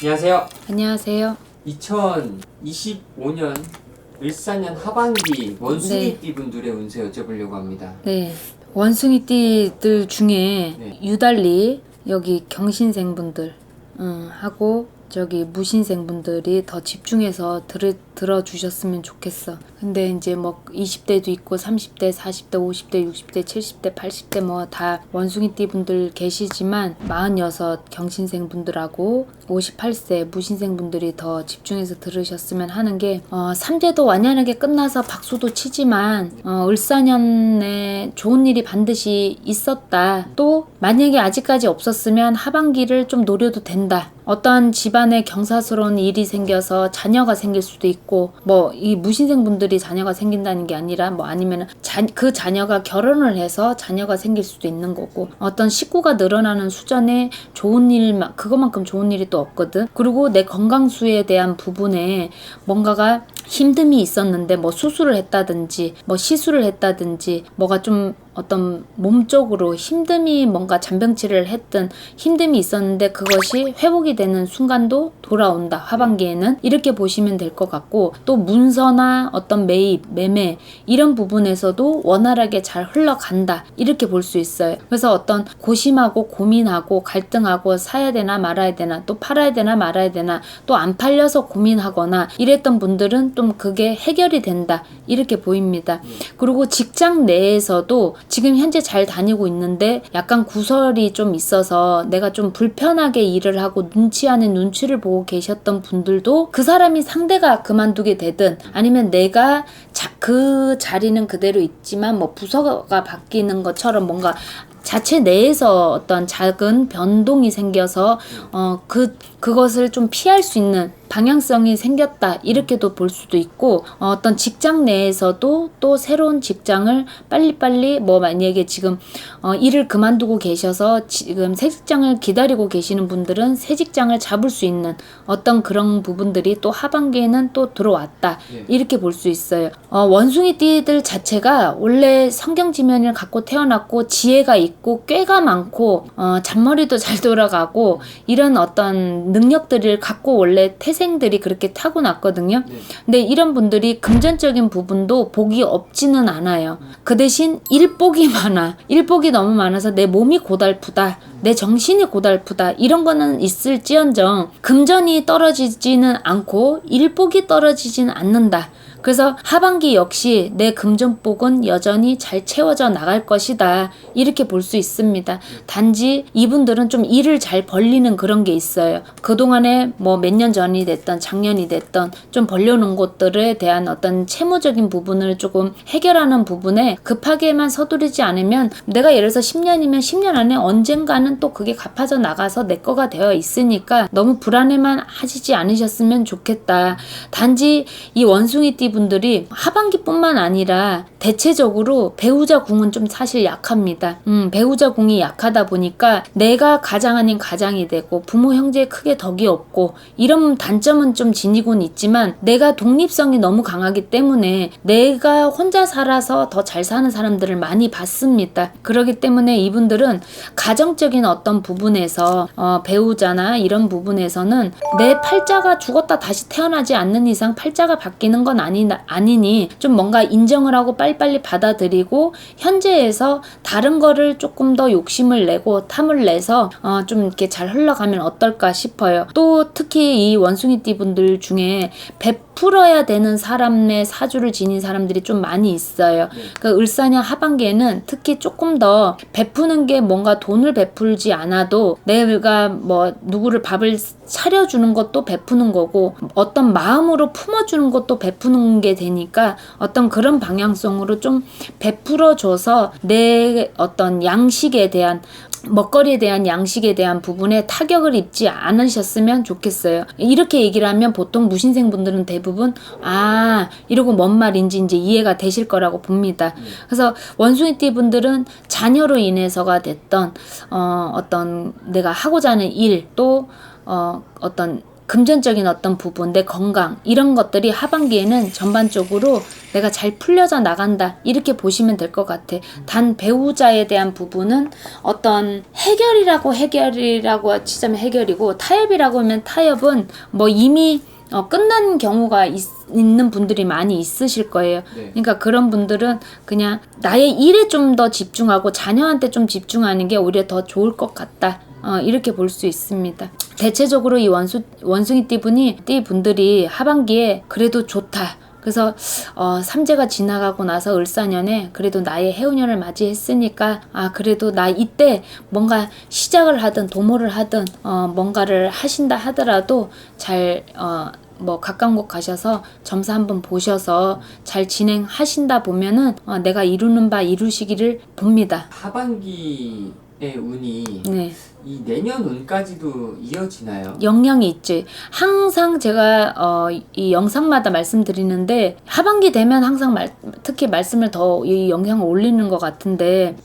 안녕하세요. 안녕하세요. 2025년 을사년 하반기 원숭이띠 분들의 운세 여쭤보려고 합니다. 네. 원숭이띠들 중에 네. 유달리 여기 경신생분들 하고 저기 무신생분들이 더 집중해서 들어주셨으면 좋겠어. 근데 이제 뭐 20대도 있고 30대, 40대, 50대, 60대, 70대, 80대 뭐 다 원숭이띠 분들 계시지만 46 경신생 분들하고 58세 무신생 분들이 더 집중해서 들으셨으면 하는 게 3대도 완연하게 끝나서 박수도 치지만 을사년에 좋은 일이 반드시 있었다. 또 만약에 아직까지 없었으면 하반기를 좀 노려도 된다. 어떤 집안에 경사스러운 일이 생겨서 자녀가 생길 수도 있고 뭐 이 무신생 분들이 자녀가 생긴다는 게 아니라 뭐 아니면 그 자녀가 결혼을 해서 자녀가 생길 수도 있는 거고 어떤 식구가 늘어나는 수전에 좋은 일만 그것만큼 좋은 일이 또 없거든. 그리고 내 건강수에 대한 부분에 뭔가가 힘듦이 있었는데 뭐 수술을 했다든지 뭐 시술을 했다든지 뭐가 좀 어떤 몸적으로 힘듦이 뭔가 잔병치를 했든 힘듦이 있었는데 그것이 회복이 되는 순간도 돌아온다. 하반기에는 이렇게 보시면 될 것 같고 또 문서나 어떤 매입, 매매 이런 부분에서도 원활하게 잘 흘러간다. 이렇게 볼 수 있어요. 그래서 어떤 고심하고 고민하고 갈등하고 사야 되나 말아야 되나 또 팔아야 되나 말아야 되나 또 안 팔려서 고민하거나 이랬던 분들은 좀 그게 해결이 된다. 이렇게 보입니다. 그리고 직장 내에서도 지금 현재 잘 다니고 있는데 약간 구설이 좀 있어서 내가 좀 불편하게 일을 하고 눈치 아닌 눈치를 보고 계셨던 분들도 그 사람이 상대가 그만두게 되든 아니면 내가 그 자리는 그대로 있지만 뭐 부서가 바뀌는 것처럼 뭔가 자체 내에서 어떤 작은 변동이 생겨서 그것을 좀 피할 수 있는 방향성이 생겼다. 이렇게도 볼 수도 있고 어떤 직장 내에서도 또 새로운 직장을 빨리빨리 뭐 만약에 지금 일을 그만두고 계셔서 지금 새 직장을 기다리고 계시는 분들은 새 직장을 잡을 수 있는 어떤 그런 부분들이 또 하반기에는 또 들어왔다. 이렇게 볼 수 있어요. 원숭이띠들 자체가 원래 성경지면을 갖고 태어났고 지혜가 있고 꾀가 많고 잔머리도 잘 돌아가고 이런 어떤 능력들을 갖고 원래 태생들이 그렇게 타고났거든요. 근데 이런 분들이 금전적인 부분도 복이 없지는 않아요. 그 대신 일복이 많아. 일복이 너무 많아서 내 몸이 고달프다. 내 정신이 고달프다. 이런 거는 있을지언정 금전이 떨어지지는 않고 일복이 떨어지지는 않는다. 그래서 하반기 역시 내 금전복은 여전히 잘 채워져 나갈 것이다. 이렇게 볼 수 있습니다. 단지 이분들은 좀 일을 잘 벌리는 그런 게 있어요. 그동안에 뭐 몇 년 전이 됐던 작년이 됐던 좀 벌려놓은 것들에 대한 어떤 채무적인 부분을 조금 해결하는 부분에 급하게만 서두르지 않으면 내가 예를 들어서 10년이면 10년 안에 언젠가는 또 그게 갚아져 나가서 내 거가 되어 있으니까 너무 불안해만 하시지 않으셨으면 좋겠다. 단지 이 원숭이띠 분들이 하반기뿐만 아니라 대체적으로 배우자 궁은 좀 사실 약합니다. 배우자 궁이 약하다 보니까 내가 가장 아닌 가장이 되고 부모 형제 크게 덕이 없고 이런 단점은 좀 지니고는 있지만 내가 독립성이 너무 강하기 때문에 내가 혼자 살아서 더 잘 사는 사람들을 많이 봤습니다. 그렇기 때문에 이분들은 가정적인 어떤 부분에서 배우자나 이런 부분에서는 내 팔자가 죽었다 다시 태어나지 않는 이상 팔자가 바뀌는 건 아니니 좀 뭔가 인정을 하고 빨리빨리 받아들이고 현재에서 다른 거를 조금 더 욕심을 내고 탐을 내서 좀 이렇게 잘 흘러가면 어떨까 싶어요. 또 특히 이 원숭이띠 분들 중에 베풀어야 되는 사람의 사주를 지닌 사람들이 좀 많이 있어요. 그 을사년 하반기에는 특히 조금 더 베푸는 게 뭔가 돈을 베풀지 않아도 내가 뭐 누구를 밥을 차려주는 것도 베푸는 거고 어떤 마음으로 품어주는 것도 베푸는 게 되니까 어떤 그런 방향성으로 좀 베풀어줘서 내 어떤 양식에 대한 먹거리에 대한 양식에 대한 부분에 타격을 입지 않으셨으면 좋겠어요. 이렇게 얘기를 하면 보통 무신생 분들은 대부분 이러고 뭔 말인지 이제 이해가 되실 거라고 봅니다. 그래서 원숭이띠 분들은 자녀로 인해서가 됐던 어떤 내가 하고자 하는 일 또 어떤 금전적인 어떤 부분, 내 건강 이런 것들이 하반기에는 전반적으로 내가 잘 풀려져 나간다 이렇게 보시면 될 것 같아. 단 배우자에 대한 부분은 어떤 해결이라고 치자면 해결이고, 타협이라고 하면 타협은 뭐 이미 끝난 경우가 있는 분들이 많이 있으실 거예요. 네. 그러니까 그런 분들은 그냥 나의 일에 좀 더 집중하고 자녀한테 좀 집중하는 게 오히려 더 좋을 것 같다. 이렇게 볼 수 있습니다. 대체적으로 이 원숭이 띠분들이 하반기에 그래도 좋다. 그래서 삼재가 지나가고 나서 을사년에 그래도 나의 해운년을 맞이했으니까 그래도 나 이때 뭔가 시작을 하든 도모를 하든 뭔가를 하신다 하더라도 잘 뭐 가까운 곳 가셔서 점사 한번 보셔서 잘 진행하신다 보면은 내가 이루는 바 이루시기를 봅니다. 하반기의 운이 네. 이 내년 운까지도 이어지나요? 영향이 있지. 항상 제가 이 영상마다 말씀드리는데 하반기 되면 항상 특히 말씀을 더 이 영상을 올리는 것 같은데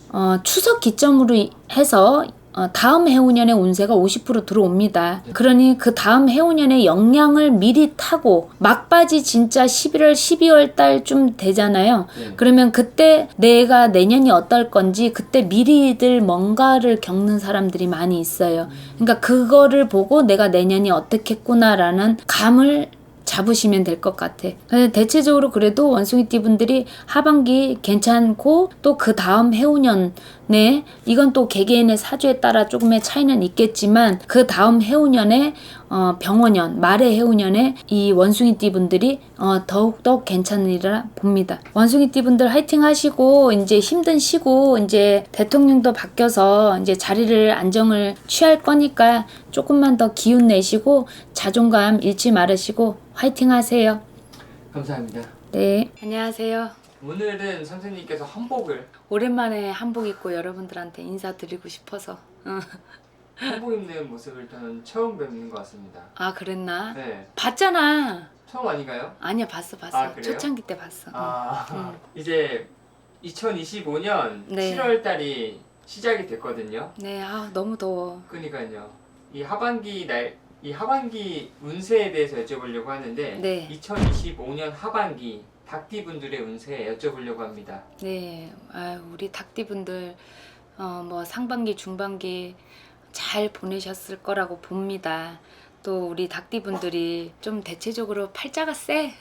추석 기점으로 해서 다음 해운년의 운세가 50% 들어옵니다. 그러니 그 다음 해운년의 영향을 미리 타고 막바지 진짜 11월, 12월 달쯤 되잖아요. 네. 그러면 그때 내가 내년이 어떨 건지 그때 미리들 뭔가를 겪는 사람들이 많이 있어요. 그러니까 그거를 보고 내가 내년이 어떻겠구나라는 감을 잡으시면 될 것 같아. 대체적으로 그래도 원숭이띠 분들이 하반기 괜찮고 또 그 다음 해운년에 이건 또 개개인의 사주에 따라 조금의 차이는 있겠지만 그 다음 해운년에 병원년 말의 해운년에 이 원숭이띠 분들이 더욱더 괜찮으리라 봅니다. 원숭이띠 분들 화이팅 하시고 이제 힘든 시고 이제 대통령도 바뀌어서 이제 자리를 안정을 취할 거니까 조금만 더 기운 내시고 자존감 잃지 말으시고 화이팅 하세요. 감사합니다. 네, 안녕하세요. 오늘은 선생님께서 한복을 오랜만에 한복 입고 여러분들한테 인사드리고 싶어서. 한복 입는 모습을 저는 처음 뵙는 것 같습니다. 아, 그랬나? 네. 봤잖아. 처음 아닌가요? 아니야, 봤어. 아, 그래요? 초창기 때 봤어. 이제 2025년 네. 7월 달이 시작이 됐거든요. 네, 너무 더워. 그러니까요. 이 하반기 운세에 대해서 여쭤보려고 하는데 네. 2025년 하반기 닭띠분들의 운세 여쭤보려고 합니다. 네, 우리 닭띠분들 뭐 상반기, 중반기 잘 보내셨을 거라고 봅니다. 또 우리 닭띠분들이 좀 대체적으로 팔자가 세.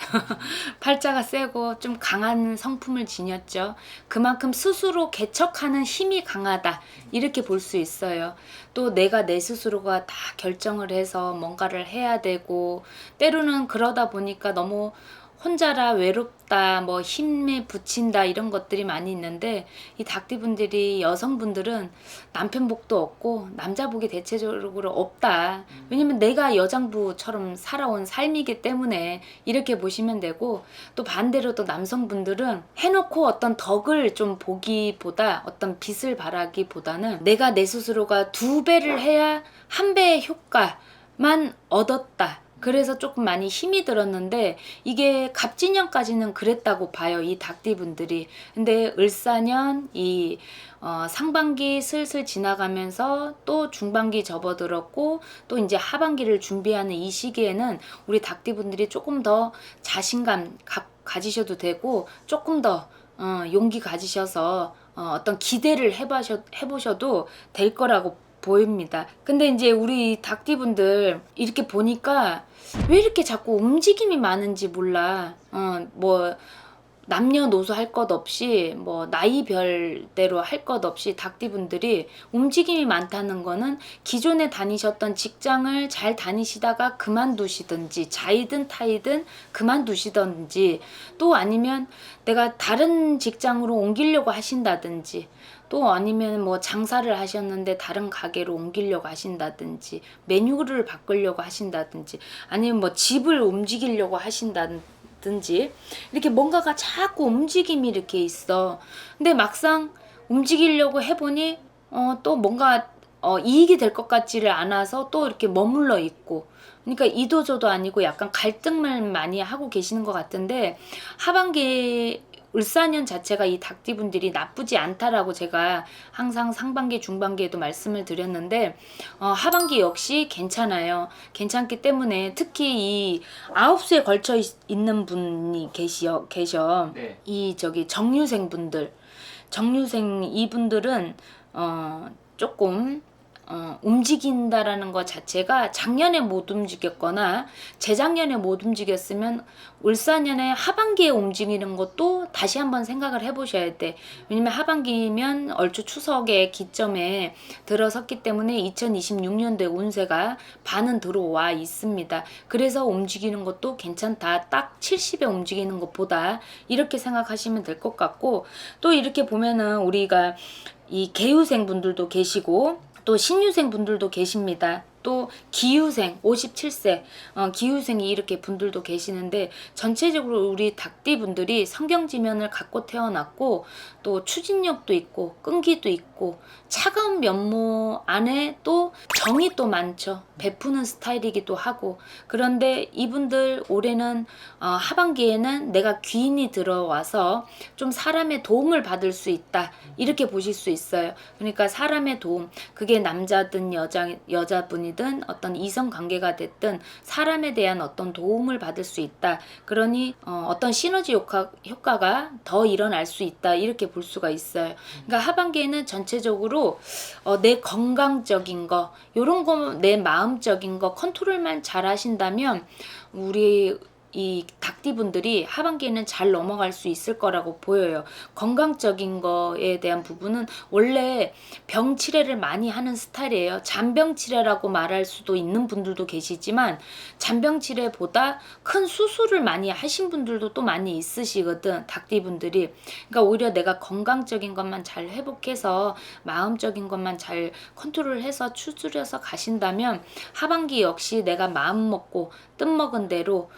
팔자가 세고 좀 강한 성품을 지녔죠. 그만큼 스스로 개척하는 힘이 강하다. 이렇게 볼 수 있어요. 또 내가 내 스스로가 다 결정을 해서 뭔가를 해야 되고 때로는 그러다 보니까 너무 혼자라 외롭다, 뭐 힘에 부친다 이런 것들이 많이 있는데 이 닭띠분들이 여성분들은 남편복도 없고 남자복이 대체적으로 없다. 왜냐면 내가 여장부처럼 살아온 삶이기 때문에 이렇게 보시면 되고 또 반대로 또 남성분들은 해놓고 어떤 덕을 좀 보기보다 어떤 빚을 바라기보다는 내가 내 스스로가 2배를 해야 1배의 효과만 얻었다. 그래서 조금 많이 힘이 들었는데 이게 갑진년까지는 그랬다고 봐요. 이 닭띠분들이. 근데 을사년 이 상반기 슬슬 지나가면서 또 중반기 접어들었고 또 이제 하반기를 준비하는 이 시기에는 우리 닭띠분들이 조금 더 자신감 가지셔도 되고 조금 더 용기 가지셔서 어떤 기대를 해보셔도 될 거라고 보입니다. 근데 이제 우리 닭띠분들 이렇게 보니까 왜 이렇게 자꾸 움직임이 많은지 몰라. 뭐 남녀노소 할 것 없이 뭐 나이별대로 할 것 없이 닭띠분들이 움직임이 많다는 거는 기존에 다니셨던 직장을 잘 다니시다가 그만두시든지 자이든 타이든 그만두시든지 또 아니면 내가 다른 직장으로 옮기려고 하신다든지 또 아니면 뭐 장사를 하셨는데 다른 가게로 옮기려고 하신다든지 메뉴를 바꾸려고 하신다든지 아니면 뭐 집을 움직이려고 하신다든지 이렇게 뭔가가 자꾸 움직임이 이렇게 있어. 근데 막상 움직이려고 해보니 또 뭔가 이익이 될 것 같지를 않아서 또 이렇게 머물러 있고 그러니까 이도저도 아니고 약간 갈등을 많이 하고 계시는 것 같은데 하반기 을사년 자체가 이 닭띠분들이 나쁘지 않다라고 제가 항상 상반기 중반기에도 말씀을 드렸는데 하반기 역시 괜찮아요. 괜찮기 때문에 특히 이 9수에 걸쳐 있는 분이 계셔. 네. 이 정유생 분들, 정유생 이분들은 조금 움직인다라는 것 자체가 작년에 못 움직였거나 재작년에 못 움직였으면 을사년에 하반기에 움직이는 것도 다시 한번 생각을 해보셔야 돼. 왜냐면 하반기면 얼추 추석의 기점에 들어섰기 때문에 2026년도에 운세가 반은 들어와 있습니다. 그래서 움직이는 것도 괜찮다. 딱 70에 움직이는 것보다 이렇게 생각하시면 될 것 같고, 또 이렇게 보면은 우리가 이 개유생 분들도 계시고 또 신유생 분들도 계십니다. 또 기유생 57세 기유생이 이렇게 분들도 계시는데, 전체적으로 우리 닭띠 분들이 성경지면을 갖고 태어났고 또 추진력도 있고 끈기도 있고 차가운 면모 안에 또 정이 또 많죠. 베푸는 스타일이기도 하고. 그런데 이분들 올해는 하반기에는 내가 귀인이 들어와서 좀 사람의 도움을 받을 수 있다, 이렇게 보실 수 있어요. 그러니까 사람의 도움, 그게 남자든 여자분이든 어떤 이성 관계가 됐든 사람에 대한 어떤 도움을 받을 수 있다. 그러니 어떤 시너지 효과가 더 일어날 수 있다, 이렇게 볼 수가 있어요. 그러니까 하반기에는 전체적으로 내 건강적인 거, 요런 거, 내 마음적인 거 컨트롤만 잘 하신다면 우리 이 닭띠분들이 하반기에는 잘 넘어갈 수 있을 거라고 보여요. 건강적인 거에 대한 부분은 원래 병치레를 많이 하는 스타일이에요. 잔병치레라고 말할 수도 있는 분들도 계시지만 잔병치레보다 큰 수술을 많이 하신 분들도 또 많이 있으시거든, 닭띠분들이. 그러니까 오히려 내가 건강적인 것만 잘 회복해서 마음적인 것만 잘 컨트롤해서 추스려서 가신다면 하반기 역시 내가 마음 먹고 뜻먹은 대로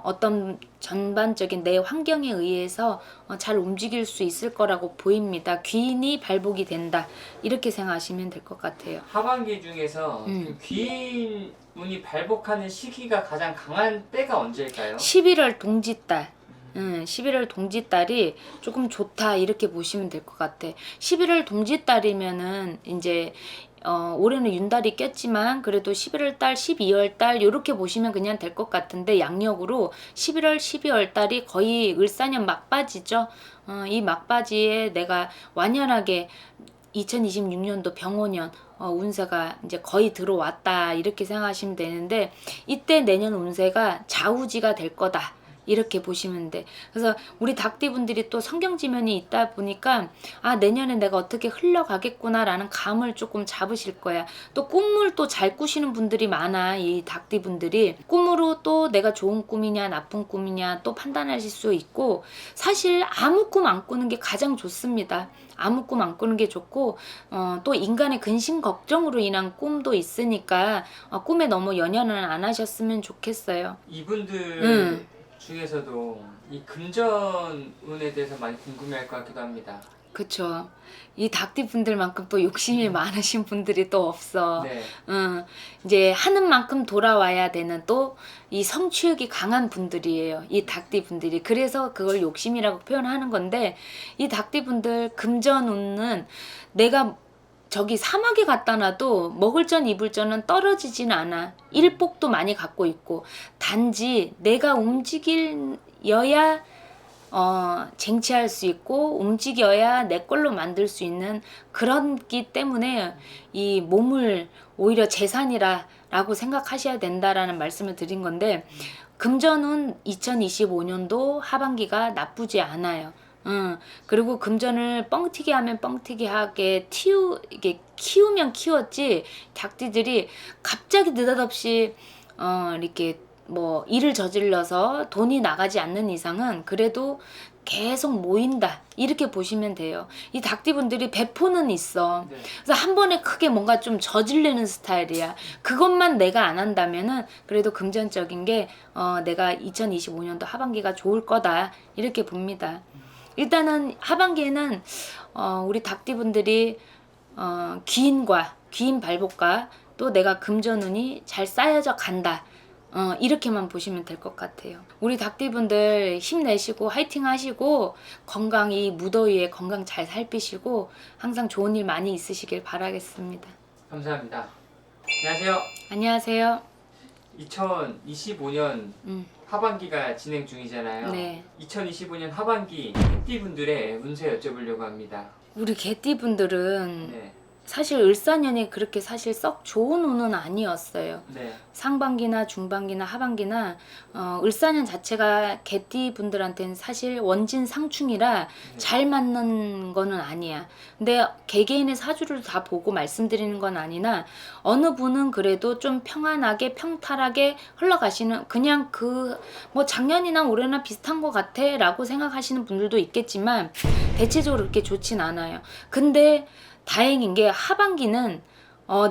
어떤 전반적인 내 환경에 의해서 잘 움직일 수 있을 거라고 보입니다. 귀인이 발복이 된다, 이렇게 생각하시면 될 것 같아요. 하반기 중에서 귀인 운이 발복하는 시기가 가장 강한 때가 언제일까요? 11월 동짓달. 11월 동짓달이 조금 좋다, 이렇게 보시면 될 것 같아. 11월 동짓달이면은 이제 올해는 윤달이 꼈지만 그래도 11월달, 12월달 요렇게 보시면 그냥 될 것 같은데, 양력으로 11월, 12월달이 거의 을사년 막바지죠. 이 막바지에 내가 완연하게 2026년도 병오년 운세가 이제 거의 들어왔다, 이렇게 생각하시면 되는데, 이때 내년 운세가 좌우지가 될 거다, 이렇게 보시면 돼. 그래서 우리 닭띠분들이 또 성경지면이 있다 보니까 내년에 내가 어떻게 흘러가겠구나라는 감을 조금 잡으실 거야. 또 꿈을 또 잘 꾸시는 분들이 많아. 이 닭띠분들이 꿈으로 또 내가 좋은 꿈이냐 나쁜 꿈이냐 또 판단하실 수 있고, 사실 아무 꿈 안 꾸는 게 가장 좋습니다. 아무 꿈 안 꾸는 게 좋고, 또 인간의 근심 걱정으로 인한 꿈도 있으니까 꿈에 너무 연연은 안 하셨으면 좋겠어요. 이분들 중에서도 이 금전운에 대해서 많이 궁금해할 것 같기도 합니다. 그쵸. 이 닭띠분들만큼 또 욕심이 많으신 분들이 또 없어. 네. 이제 하는 만큼 돌아와야 되는 또 이 성취욕이 강한 분들이에요, 이 닭띠분들이. 그래서 그걸 욕심이라고 표현하는 건데, 이 닭띠분들 금전운은 내가 저기 사막에 갖다 놔도 먹을 전 입을 전은 떨어지진 않아. 일복도 많이 갖고 있고, 단지 내가 움직여야 쟁취할 수 있고 움직여야 내 걸로 만들 수 있는 그런기 때문에 이 몸을 오히려 재산이라고 생각하셔야 된다라는 말씀을 드린 건데, 금전은 2025년도 하반기가 나쁘지 않아요. 그리고 금전을 뻥튀기 하면 뻥튀기하게 이게 키우면 키웠지, 닭띠들이 갑자기 느닷없이 이렇게 뭐 일을 저질러서 돈이 나가지 않는 이상은 그래도 계속 모인다, 이렇게 보시면 돼요. 이 닭띠분들이 배포는 있어. 네. 그래서 한 번에 크게 뭔가 좀 저지르는 스타일이야. 그것만 내가 안 한다면은 그래도 금전적인 게 내가 2025년도 하반기가 좋을 거다, 이렇게 봅니다. 일단은 하반기에는 우리 닭띠분들이 귀인 발복과 또 내가 금전운이 잘 쌓여져 간다, 이렇게만 보시면 될 것 같아요. 우리 닭띠분들 힘내시고 화이팅 하시고 건강 이 무더위에 건강 잘 살피시고 항상 좋은 일 많이 있으시길 바라겠습니다. 감사합니다. 안녕하세요. 안녕하세요. 2025년 하반기가 진행 중이잖아요. 네. 2025년 하반기 띠분들의 운세 여쭤보려고 합니다. 우리 개띠분들은 네. 사실 을사년이 그렇게 사실 썩 좋은 운은 아니었어요. 네. 상반기나 중반기나 하반기나 을사년 자체가 개띠 분들한테는 사실 원진 상충이라 잘 맞는 거는 아니야. 근데 개개인의 사주를 다 보고 말씀드리는 건 아니나 어느 분은 그래도 좀 평안하게 평탈하게 흘러가시는 그냥 뭐 작년이나 올해나 비슷한 것 같아 라고 생각하시는 분들도 있겠지만 대체적으로 그렇게 좋진 않아요. 근데 다행인 게 하반기는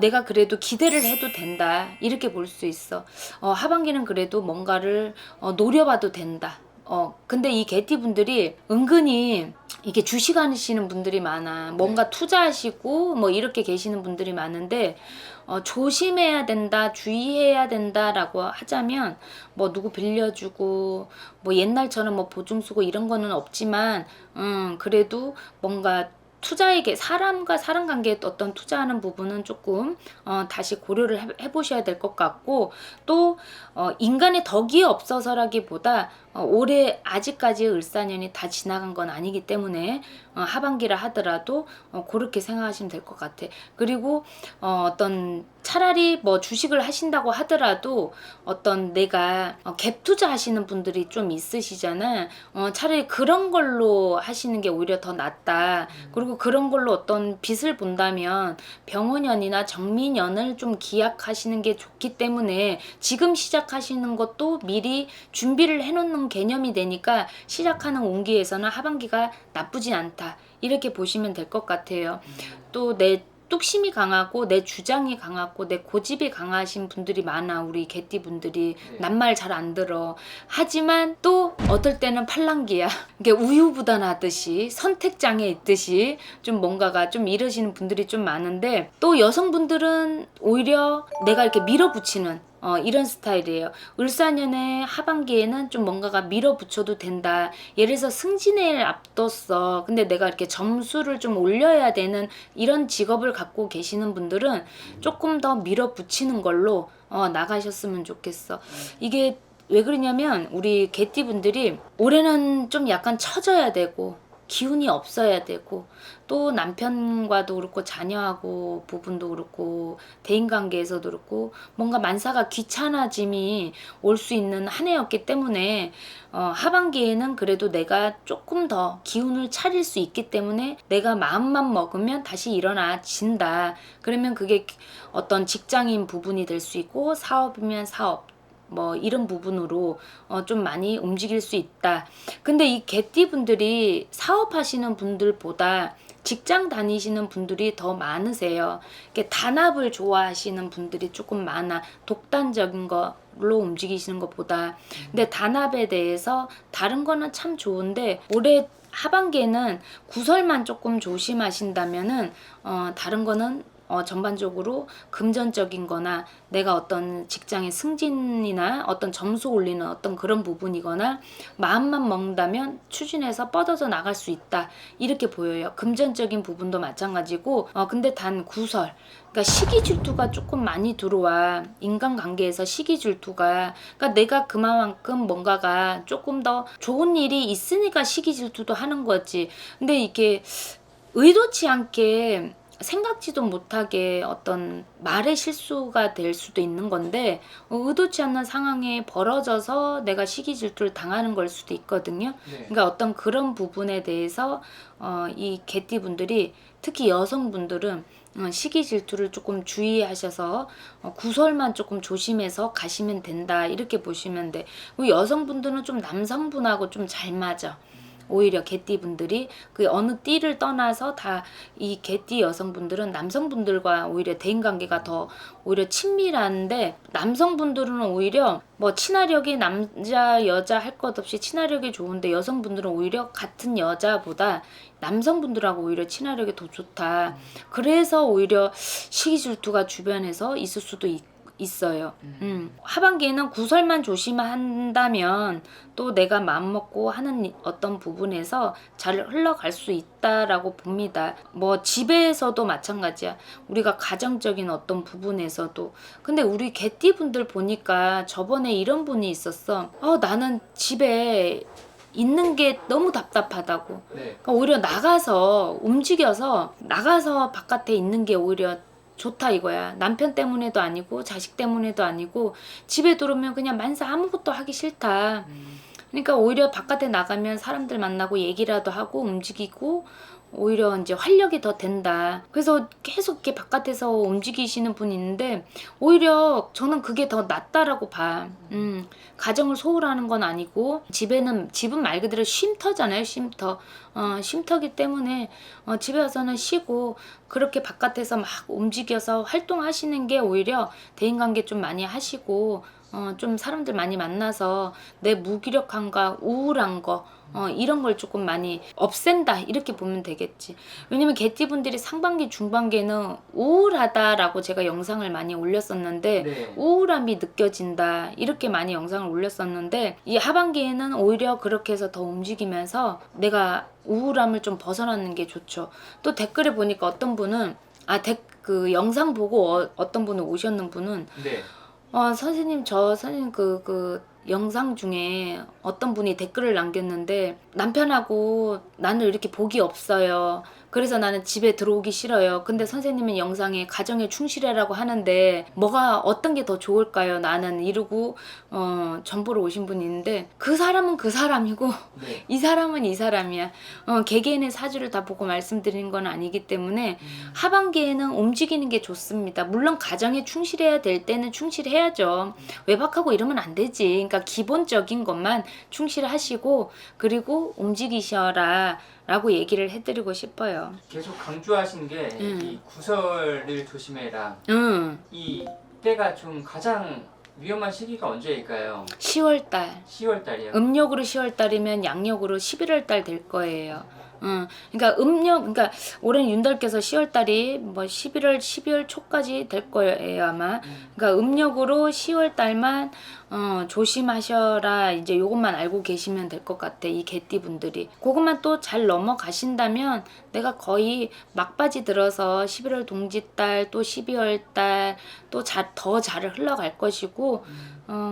내가 그래도 기대를 해도 된다 이렇게 볼 수 있어. 하반기는 그래도 뭔가를 노려봐도 된다. 근데 이 개띠분들이 은근히 이게 주식하시는 분들이 많아. 뭔가 투자하시고 뭐 이렇게 계시는 분들이 많은데 조심해야 된다, 주의해야 된다라고 하자면 뭐 누구 빌려주고 뭐 옛날처럼 뭐 보증 쓰고 이런 거는 없지만 그래도 뭔가 투자에게 사람과 사람 관계에 어떤 투자하는 부분은 조금 다시 고려를 해보셔야 될 것 같고 또 인간의 덕이 없어서라기보다 올해 아직까지 을사년이 다 지나간 건 아니기 때문에 하반기라 하더라도 그렇게 생각하시면 될 것 같아. 그리고 어떤 차라리 뭐 주식을 하신다고 하더라도 어떤 내가 갭 투자 하시는 분들이 좀 있으시잖아. 차라리 그런 걸로 하시는 게 오히려 더 낫다. 그리고 그런 걸로 어떤 빚을 본다면 병원연이나 정민연을 좀 기약하시는 게 좋기 때문에 지금 시작하시는 것도 미리 준비를 해놓는 개념이 되니까 시작하는 운기에서는 하반기가 나쁘지 않다. 이렇게 보시면 될 것 같아요. 또 내 뚝심이 강하고 내 주장이 강하고 내 고집이 강하신 분들이 많아. 우리 개띠 분들이 낱말 잘 안 들어. 하지만 또 어떨 때는 팔랑귀야. 이게 우유부단하듯이 선택장애 있듯이 좀 뭔가가 좀 이러시는 분들이 좀 많은데 또 여성분들은 오히려 내가 이렇게 밀어붙이는 이런 스타일이에요. 을사년의 하반기에는 좀 뭔가가 밀어붙여도 된다. 예를 들어서 승진을 앞뒀어. 근데 내가 이렇게 점수를 좀 올려야 되는 이런 직업을 갖고 계시는 분들은 조금 더 밀어붙이는 걸로 나가셨으면 좋겠어. 이게 왜 그러냐면 우리 개띠분들이 올해는 좀 약간 처져야 되고 기운이 없어야 되고 또 남편과도 그렇고 자녀하고 부분도 그렇고 대인관계에서도 그렇고 뭔가 만사가 귀찮아짐이 올 수 있는 한 해였기 때문에 하반기에는 그래도 내가 조금 더 기운을 차릴 수 있기 때문에 내가 마음만 먹으면 다시 일어나진다. 그러면 그게 어떤 직장인 부분이 될 수 있고 사업이면 사업 뭐 이런 부분으로 좀 많이 움직일 수 있다. 근데 이 개띠 분들이 사업하시는 분들보다 직장 다니시는 분들이 더 많으세요. 이렇게 단합을 좋아하시는 분들이 조금 많아. 독단적인 걸로 움직이시는 것보다. 근데 단합에 대해서 다른 거는 참 좋은데 올해 하반기에는 구설만 조금 조심하신다면은 다른 거는 전반적으로 금전적인 거나 내가 어떤 직장의 승진이나 어떤 점수 올리는 어떤 그런 부분이거나 마음만 먹는다면 추진해서 뻗어져 나갈 수 있다. 이렇게 보여요. 금전적인 부분도 마찬가지고 근데 단 구설 그러니까 시기 질투가 조금 많이 들어와. 인간관계에서 시기 질투가 그러니까 내가 그만큼 뭔가가 조금 더 좋은 일이 있으니까 시기 질투도 하는 거지. 근데 이게 의도치 않게 생각지도 못하게 어떤 말의 실수가 될 수도 있는 건데 의도치 않는 상황에 벌어져서 내가 시기 질투를 당하는 걸 수도 있거든요. 그러니까 어떤 그런 부분에 대해서 이 개띠분들이 특히 여성분들은 시기 질투를 조금 주의하셔서 구설만 조금 조심해서 가시면 된다. 이렇게 보시면 돼. 여성분들은 좀 남성분하고 좀 잘 맞아. 오히려 개띠분들이 그 어느 띠를 떠나서 다 이 개띠 여성분들은 남성분들과 오히려 대인관계가 더 오히려 친밀한데 남성분들은 오히려 뭐 친화력이 남자 여자 할 것 없이 친화력이 좋은데 여성분들은 오히려 같은 여자보다 남성분들하고 오히려 친화력이 더 좋다. 그래서 오히려 시기 질투가 주변에서 있을 수도 있어요. 하반기에는 구설만 조심한다면 또 내가 마음먹고 하는 어떤 부분에서 잘 흘러갈 수 있다라고 봅니다. 뭐 집에서도 마찬가지야. 우리가 가정적인 어떤 부분에서도. 근데 우리 개띠분들 보니까 저번에 이런 분이 있었어. 나는 집에 있는 게 너무 답답하다고. 네. 그러니까 오히려 나가서 움직여서 나가서 바깥에 있는 게 오히려 좋다 이거야. 남편 때문에도 아니고 자식 때문에도 아니고 집에 들어오면 그냥 만사 아무것도 하기 싫다. 그러니까 오히려 바깥에 나가면 사람들 만나고 얘기라도 하고 움직이고 오히려 이제 활력이 더 된다. 그래서 계속 이렇게 바깥에서 움직이시는 분이 있는데 오히려 저는 그게 더 낫다라고 봐. 가정을 소홀하는 건 아니고 집은 말 그대로 쉼터잖아요. 쉼터. 쉼터기 때문에 집에 와서는 쉬고 그렇게 바깥에서 막 움직여서 활동하시는 게 오히려 대인관계 좀 많이 하시고 좀 사람들 많이 만나서 내 무기력함과 우울한 거 이런 걸 조금 많이 없앤다 이렇게 보면 되겠지. 왜냐면 개띠분들이 상반기 중반기에는 우울하다라고 제가 영상을 많이 올렸었는데 네. 우울함이 느껴진다 이렇게 많이 영상을 올렸었는데 이 하반기에는 오히려 그렇게 해서 더 움직이면서 내가 우울함을 좀 벗어나는 게 좋죠. 또 댓글에 보니까 어떤 분은 그 영상 보고 어떤 분은 오셨는 분은 네. 선생님 그 영상 중에 어떤 분이 댓글을 남겼는데 남편하고 나는 이렇게 복이 없어요. 그래서 나는 집에 들어오기 싫어요. 근데 선생님은 영상에 가정에 충실하라고 하는데 뭐가 어떤 게 더 좋을까요? 나는 이러고 전보러 오신 분이 있는데 그 사람은 그 사람이고 네. 이 사람은 이 사람이야. 개개인의 사주를 다 보고 말씀드리는 건 아니기 때문에 하반기에는 움직이는 게 좋습니다. 물론 가정에 충실해야 될 때는 충실해야죠. 외박하고 이러면 안 되지. 그러니까 기본적인 것만 충실하시고 그리고 움직이셔라 라고 얘기를 해드리고 싶어요. 계속 강조하신 게 이 구설을 조심해라. 이 때가 좀 가장 위험한 시기가 언제일까요? 10월달. 10월달이요. 음력으로 10월달이면 양력으로 11월달 될 거예요. 그러니까 그러니까 올해는 윤달께서 10월달이 뭐 11월, 12월 초까지 될 거예요 아마. 그러니까 음력으로 10월달만 조심하셔라. 이제 요것만 알고 계시면 될 것 같아. 이 개띠분들이. 그것만 또 잘 넘어가신다면 내가 거의 막바지 들어서 11월 동짓달 또 12월달 또 더 잘 흘러갈 것이고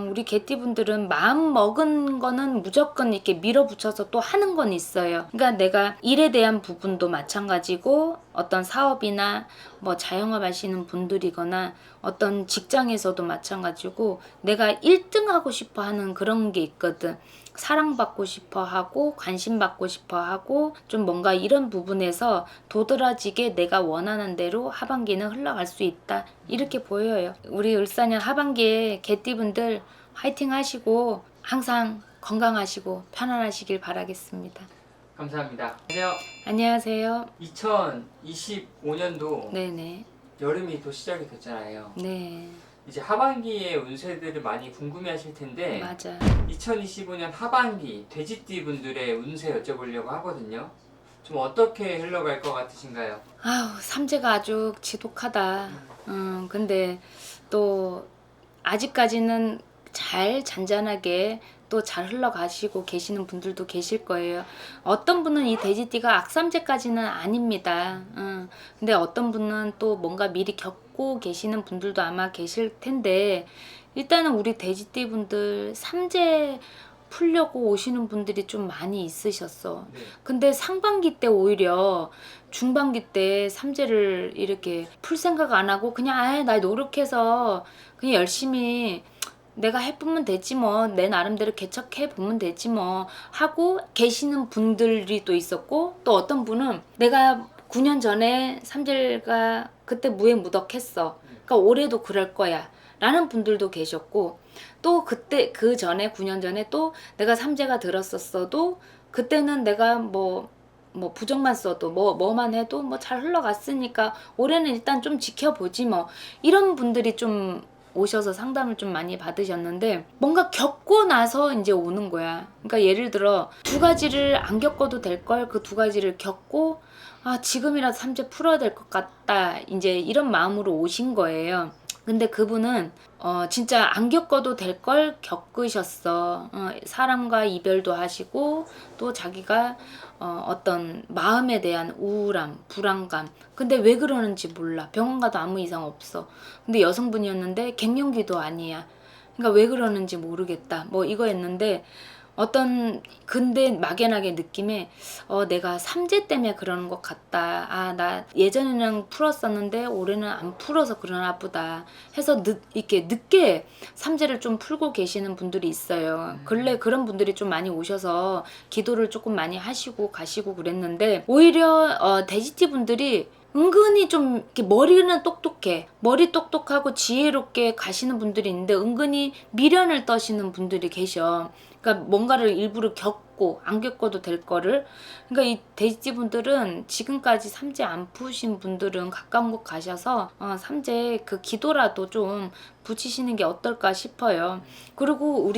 우리 개띠분들은 마음 먹은 거는 무조건 이렇게 밀어붙여서 또 하는 건 있어요. 그러니까 내가 일에 대한 부분도 마찬가지고 어떤 사업이나 뭐 자영업 하시는 분들이거나 어떤 직장에서도 마찬가지고 내가 1등 하고 싶어 하는 그런 게 있거든. 사랑받고 싶어 하고 관심 받고 싶어 하고 좀 뭔가 이런 부분에서 도드라지게 내가 원하는 대로 하반기는 흘러갈 수 있다 이렇게 보여요. 우리 을사년 하반기에 개띠분들 화이팅 하시고 항상 건강하시고 편안하시길 바라겠습니다. 감사합니다. 안녕. 안녕하세요. 2025년도 네네. 여름이 또 시작이 됐잖아요. 네. 이제 하반기의 운세들을 많이 궁금해하실 텐데 맞아. 2025년 하반기 돼지띠 분들의 운세 여쭤보려고 하거든요. 좀 어떻게 흘러갈 것 같으신가요? 삼재가 아주 지독하다. 근데 또 아직까지는 잘 잔잔하게 또 잘 흘러가시고 계시는 분들도 계실 거예요. 어떤 분은 이 돼지띠가 악삼재까지는 아닙니다. 근데 어떤 분은 또 뭔가 미리 겪고 계시는 분들도 아마 계실 텐데 일단은 우리 돼지띠 분들 삼재 풀려고 오시는 분들이 좀 많이 있으셨어. 네. 근데 상반기 때 오히려 중반기 때 삼재를 이렇게 풀 생각 안 하고 그냥 나 노력해서 그냥 열심히 내가 해보면 되지 뭐 내 나름대로 개척해보면 되지 뭐 하고 계시는 분들이 또 있었고 또 어떤 분은 내가 9년 전에 삼재가 그때 무해무덕했어. 그러니까 올해도 그럴 거야 라는 분들도 계셨고 또 그때 그 전에 9년 전에 또 내가 삼재가 들었었어도 그때는 내가 뭐 부정만 써도 뭐만 해도 뭐 잘 흘러갔으니까 올해는 일단 좀 지켜보지 뭐 이런 분들이 좀 오셔서 상담을 좀 많이 받으셨는데 뭔가 겪고 나서 이제 오는 거야. 그러니까 예를 들어 두 가지를 안 겪어도 될 걸 그 두 가지를 겪고 지금이라도 삼재 풀어야 될 것 같다 이제 이런 마음으로 오신 거예요. 근데 그분은 진짜 안 겪어도 될 걸 겪으셨어. 사람과 이별도 하시고 또 자기가 어떤 마음에 대한 우울함, 불안감. 근데 왜 그러는지 몰라. 병원 가도 아무 이상 없어. 근데 여성분이었는데 갱년기도 아니야. 그러니까 왜 그러는지 모르겠다. 뭐 이거였는데 근데 막연하게 느낌에 내가 삼재 때문에 그러는 것 같다. 나 예전에는 풀었었는데 올해는 안 풀어서 그러나 보다 해서 이렇게 늦게 삼재를 좀 풀고 계시는 분들이 있어요. 근래 그런 분들이 좀 많이 오셔서 기도를 조금 많이 하시고 가시고 그랬는데 오히려 돼지띠 분들이 은근히 좀 이렇게 머리는 똑똑해. 머리 똑똑하고 지혜롭게 가시는 분들이 있는데 은근히 미련을 떠시는 분들이 계셔. 그러니까 뭔가를 일부러 겪고 안 겪어도 될 거를. 그러니까 이 돼지띠 분들은 지금까지 삼재 안 푸신 분들은 가까운 곳 가셔서 삼재 그 기도라도 좀 붙이시는 게 어떨까 싶어요. 그리고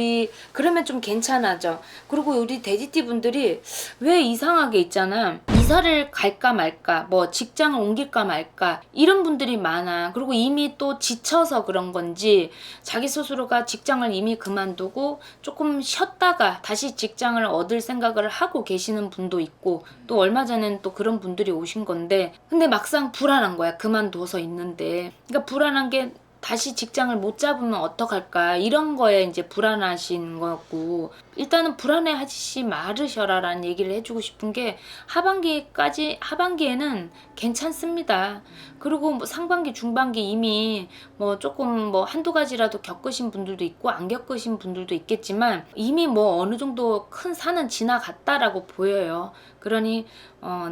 그러면 좀 괜찮아져. 그리고 우리 돼지띠 분들이 왜 이상하게 있잖아. 이사를 갈까 말까, 뭐 직장을 옮길까 말까 이런 분들이 많아. 그리고 이미 또 지쳐서 그런 건지 자기 스스로가 직장을 이미 그만두고 조금 쉬었다가 다시 직장을 얻을 생각을 하고 계시는 분도 있고 또 얼마 전에는 또 그런 분들이 오신 건데 근데 막상 불안한 거야. 그만둬서 있는데. 그러니까 불안한 게 다시 직장을 못 잡으면 어떡할까 이런 거에 이제 불안하신 거고 일단은 불안해하지 말으셔라라는 얘기를 해주고 싶은 게 하반기에는 괜찮습니다. 그리고 뭐 상반기 중반기 이미 뭐 조금 뭐 한두 가지라도 겪으신 분들도 있고 안 겪으신 분들도 있겠지만 이미 뭐 어느 정도 큰 산은 지나갔다라고 보여요. 그러니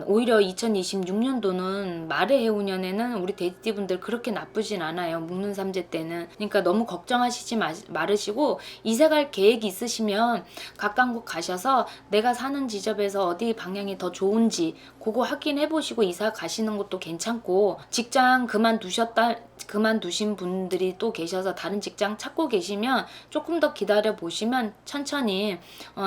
오히려 2026년도는 말의 해운년에는 우리 돼지띠 분들 그렇게 나쁘진 않아요. 묵는 삼재 때는. 그러니까 너무 걱정하시지 마르시고 이사 갈 계획이 있으시면 가까운 곳 가셔서 내가 사는 지점에서 어디 방향이 더 좋은지 그거 확인해 보시고 이사 가시는 것도 괜찮고 직장 그만두신 분들이 또 계셔서 다른 직장 찾고 계시면 조금 더 기다려 보시면 천천히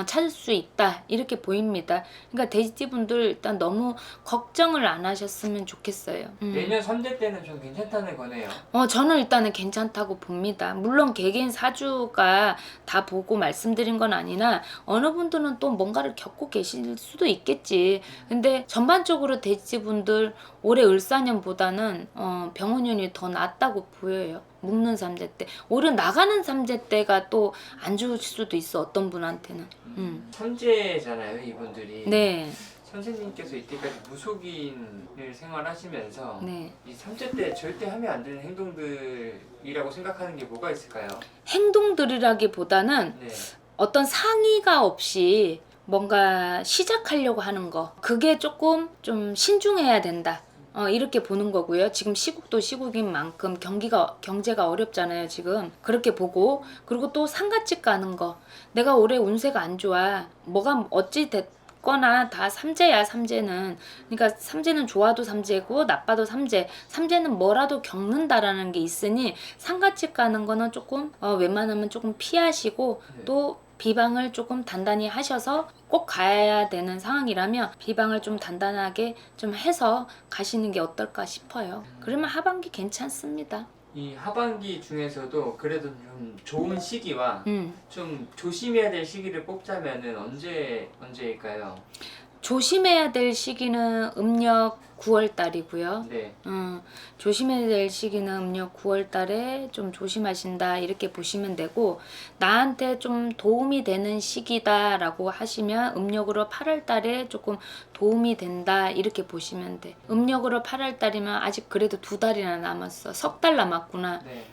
찾을 수 있다 이렇게 보입니다. 그러니까 돼지띠 분들 일단 너무 걱정을 안 하셨으면 좋겠어요. 내년 삼재 때는 좀 괜찮다는 거네요. 저는 일단은 괜찮다고 봅니다. 물론 개개인 사주가 다 보고 말씀드린 건 아니나 어느 분들은 또 뭔가를 겪고 계실 수도 있겠지. 근데 전반적으로 돼지띠 분들 올해 을사년보다는 병원년이 더 낫다고 보여요. 묵는 삼재 때. 올해 나가는 삼재 때가 또 안 좋을 수도 있어. 어떤 분한테는. 삼재잖아요, 이분들이. 네. 선생님께서 이때까지 무속인을 생활하시면서 네. 이 삼재 때 절대 하면 안 되는 행동들이라고 생각하는 게 뭐가 있을까요? 행동들이라기보다는 네. 어떤 상의가 없이 뭔가 시작하려고 하는 거 그게 조금 좀 신중해야 된다. 이렇게 보는 거고요. 지금 시국도 시국인 만큼 경제가 어렵잖아요. 지금 그렇게 보고 그리고 또 상가집 가는 거 내가 올해 운세가 안 좋아. 뭐가 어찌 됐거나 다 삼재야. 삼재는 그러니까 삼재는 좋아도 삼재고 나빠도 삼재는 뭐라도 겪는다라는 게 있으니 상가집 가는 거는 조금 웬만하면 조금 피하시고 네. 또 비방을 조금 단단히 하셔서 꼭 가야 되는 상황이라면 비방을 좀 단단하게 좀 해서 가시는 게 어떨까 싶어요. 그러면 하반기 괜찮습니다. 이 하반기 중에서도 그래도 좀 좋은 시기와 좀 조심해야 될 시기를 뽑자면은 언제일까요? 조심해야 될 시기는 음력 9월 달이고요. 네. 조심해야 될 시기는 음력 9월 달에 좀 조심하신다 이렇게 보시면 되고 나한테 좀 도움이 되는 시기다라고 하시면 음력으로 8월 달에 조금 도움이 된다 이렇게 보시면 돼. 음력으로 8월 달이면 아직 그래도 2달이나 남았어. 석 달 남았구나. 네.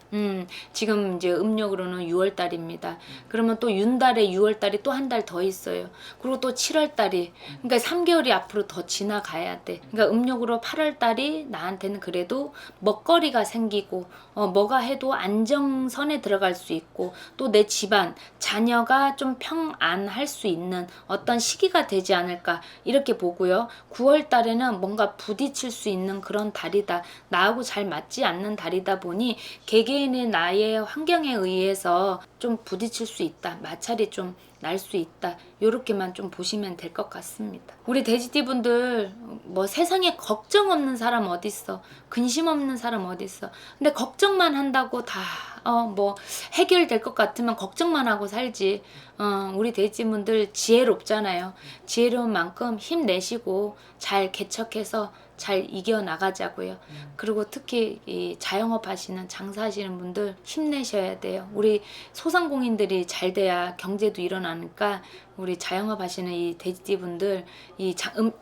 지금 이제 음력으로는 6월 달입니다. 그러면 또 윤달에 6월 달이 또 한 달 더 있어요. 그리고 또 7월 달이 그러니까 3개월이 앞으로 더 지나가야 돼. 그러니까 음력으로 8월 달이 나한테는 그래도 먹거리가 생기고 뭐가 해도 안정선에 들어갈 수 있고 또 내 집안 자녀가 좀 평안할 수 있는 어떤 시기가 되지 않을까 이렇게 보고요. 9월 달에는 뭔가 부딪힐 수 있는 그런 달이다. 나하고 잘 맞지 않는 달이다 보니 개개인의 나의 환경에 의해서 좀 부딪힐 수 있다. 마찰이 좀 날 수 있다. 요렇게만 좀 보시면 될 것 같습니다. 우리 돼지띠분들 뭐 세상에 걱정 없는 사람 어딨어. 근심 없는 사람 어딨어. 근데 걱정만 한다고 다 뭐 해결될 것 같으면 걱정만 하고 살지. 우리 돼지분들 지혜롭잖아요. 지혜로운 만큼 힘내시고 잘 개척해서 잘 이겨나가자고요. 그리고 특히 이 자영업 하시는 장사하시는 분들 힘내셔야 돼요. 우리 소상공인들이 잘 돼야 경제도 일어나니까 우리 자영업 하시는 이 돼지띠분들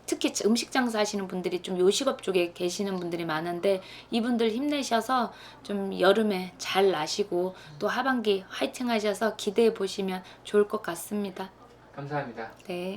특히 음식 장사 하시는 분들이 좀 요식업 쪽에 계시는 분들이 많은데 이분들 힘내셔서 좀 여름에 잘 나시고 또 하반기 화이팅 하셔서 기대해 보시면 좋을 것 같습니다. 감사합니다. 네.